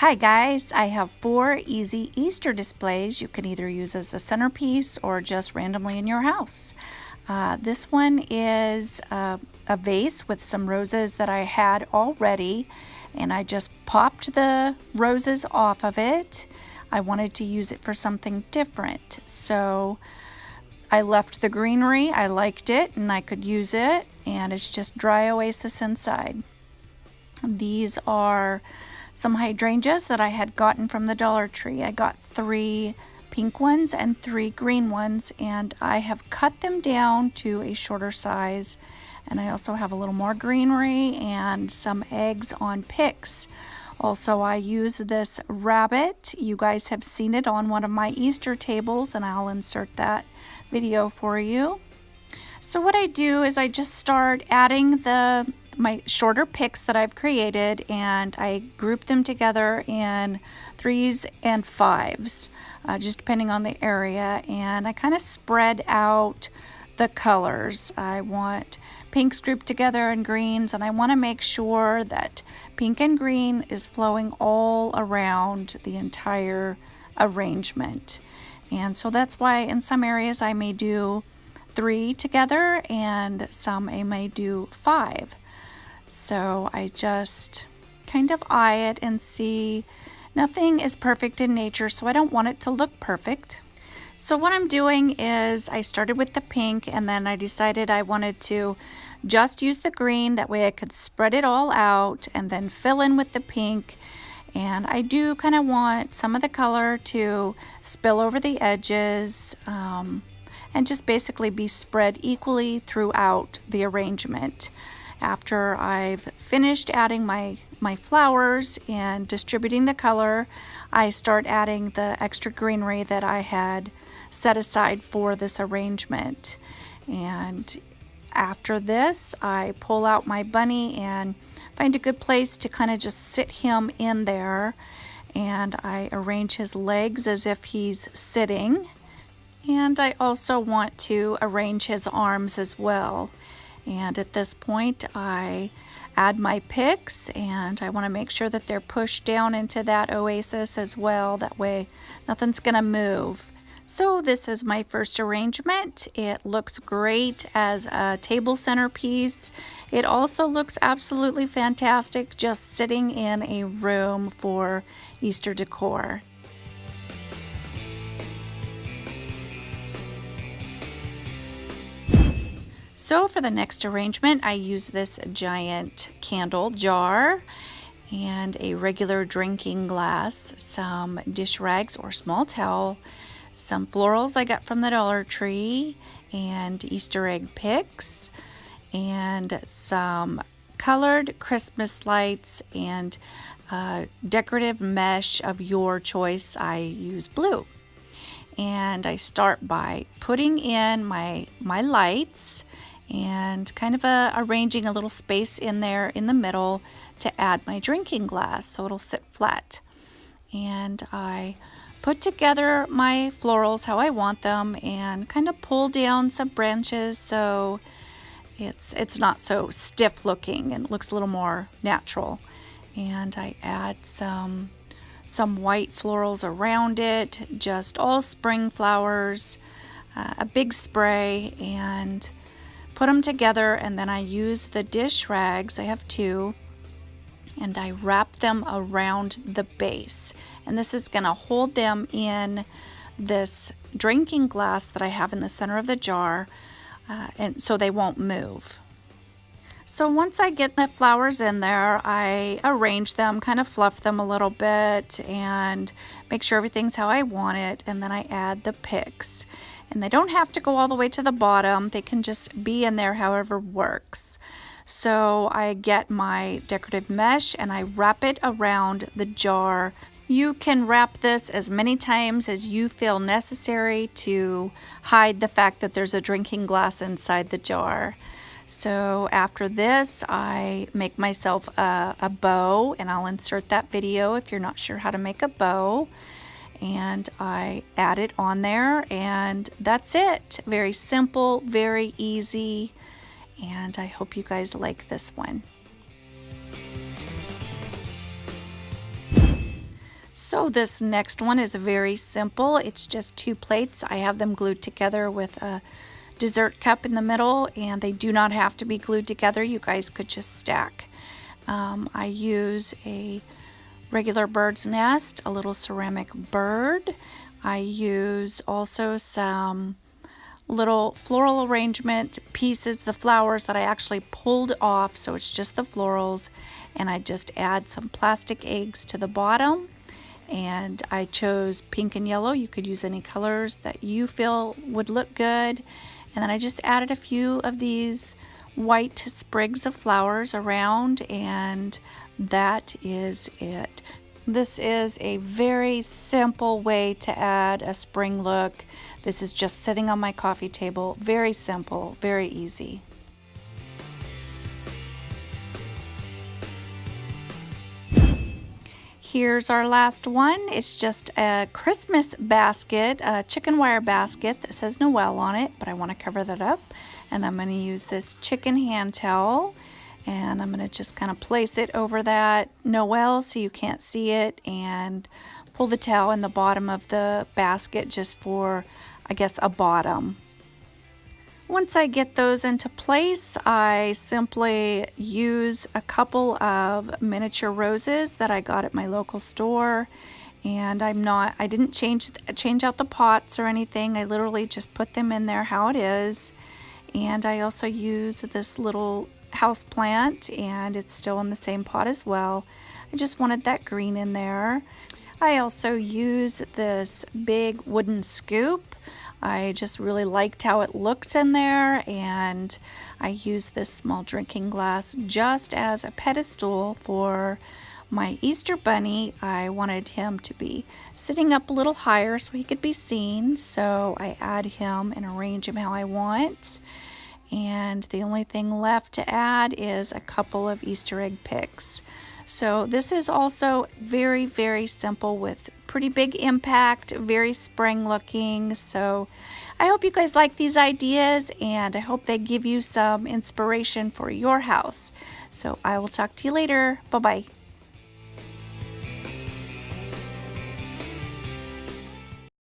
Hi guys, I have 4 easy Easter displays you can either use as a centerpiece or just randomly in your house. This one is a vase with some roses that I had already, and I just popped the roses off of it. I wanted to use it for something different, so I left the greenery. I liked it and I could use it, and it's just dry oasis inside. These are some hydrangeas that I had gotten from the Dollar Tree. I got 3 pink ones and 3 green ones, and I have cut them down to a shorter size. And I also have a little more greenery and some eggs on picks. Also, I use this rabbit. You guys have seen it on one of my Easter tables, and I'll insert that video for you. So what I do is I just start adding my shorter picks that I've created, and I group them together in 3s and 5s, just depending on the area, and I kind of spread out the colors. I want pinks grouped together and greens, and I want to make sure that pink and green is flowing all around the entire arrangement. And so that's why in some areas I may do 3 together and some I may do 5. So I just kind of eye it and see. Nothing is perfect in nature, so I don't want it to look perfect. So what I'm doing is I started with the pink, and then I decided I wanted to just use the green. That way I could spread it all out and then fill in with the pink. And I do kind of want some of the color to spill over the edges and just basically be spread equally throughout the arrangement. After I've finished adding my flowers and distributing the color, I start adding the extra greenery that I had set aside for this arrangement. And after this, I pull out my bunny and find a good place to kind of just sit him in there. And I arrange his legs as if he's sitting. And I also want to arrange his arms as well. And at this point, I add my picks, and I want to make sure that they're pushed down into that oasis as well. That way nothing's going to move. So this is my first arrangement. It looks great as a table centerpiece. It also looks absolutely fantastic just sitting in a room for Easter decor. So for the next arrangement, I use this giant candle jar and a regular drinking glass, some dish rags or small towel, some florals I got from the Dollar Tree, and Easter egg picks, and some colored Christmas lights and decorative mesh of your choice. I use blue. And I start by putting in my lights and kind of arranging a little space in there in the middle to add my drinking glass so it'll sit flat. And I put together my florals how I want them and kind of pull down some branches so it's not so stiff looking and looks a little more natural. And I add some white florals around it, just all spring flowers, a big spray, and put them together. And then I use the dish rags, I have 2, and I wrap them around the base. And this is going to hold them in this drinking glass that I have in the center of the jar, and so they won't move. So once I get the flowers in there, I arrange them, kind of fluff them a little bit and make sure everything's how I want it, and then I add the picks. And they don't have to go all the way to the bottom, they can just be in there however works. So I get my decorative mesh and I wrap it around the jar. You can wrap this as many times as you feel necessary to hide the fact that there's a drinking glass inside the jar. So after this, I make myself a bow, and I'll insert that video if you're not sure how to make a bow. And I add it on there, and that's it. Very simple, very easy, and I hope you guys like this one. So this next one is very simple. It's just 2 plates. I have them glued together with a dessert cup in the middle, and they do not have to be glued together. You guys could just stack. I use a regular bird's nest, a little ceramic bird. I use also some little floral arrangement pieces, the flowers that I actually pulled off, so it's just the florals, and I just add some plastic eggs to the bottom. And I chose pink and yellow. You could use any colors that you feel would look good. And then I just added a few of these white sprigs of flowers around, and that is it. This is a very simple way to add a spring look. This is just sitting on my coffee table. Very simple, very easy. Here's our last one. It's just a Christmas basket, a chicken wire basket that says Noel on it, but I want to cover that up. And I'm going to use this chicken hand towel, and I'm going to just kind of place it over that Noel so you can't see it, and pull the towel in the bottom of the basket just for, I guess, a bottom. Once I get those into place, I simply use a couple of miniature roses that I got at my local store, and I didn't change out the pots or anything. I literally just put them in there how it is. And I also use this little house plant, and it's still in the same pot as well. I just wanted that green in there. I also use this big wooden scoop. I just really liked how it looked in there, and I used this small drinking glass just as a pedestal for my Easter bunny. I wanted him to be sitting up a little higher so he could be seen, so I add him and arrange him how I want. And the only thing left to add is a couple of Easter egg picks. So this is also very, very simple with pretty big impact, very spring looking. So I hope you guys like these ideas, and I hope they give you some inspiration for your house. So I will talk to you later. Bye-bye.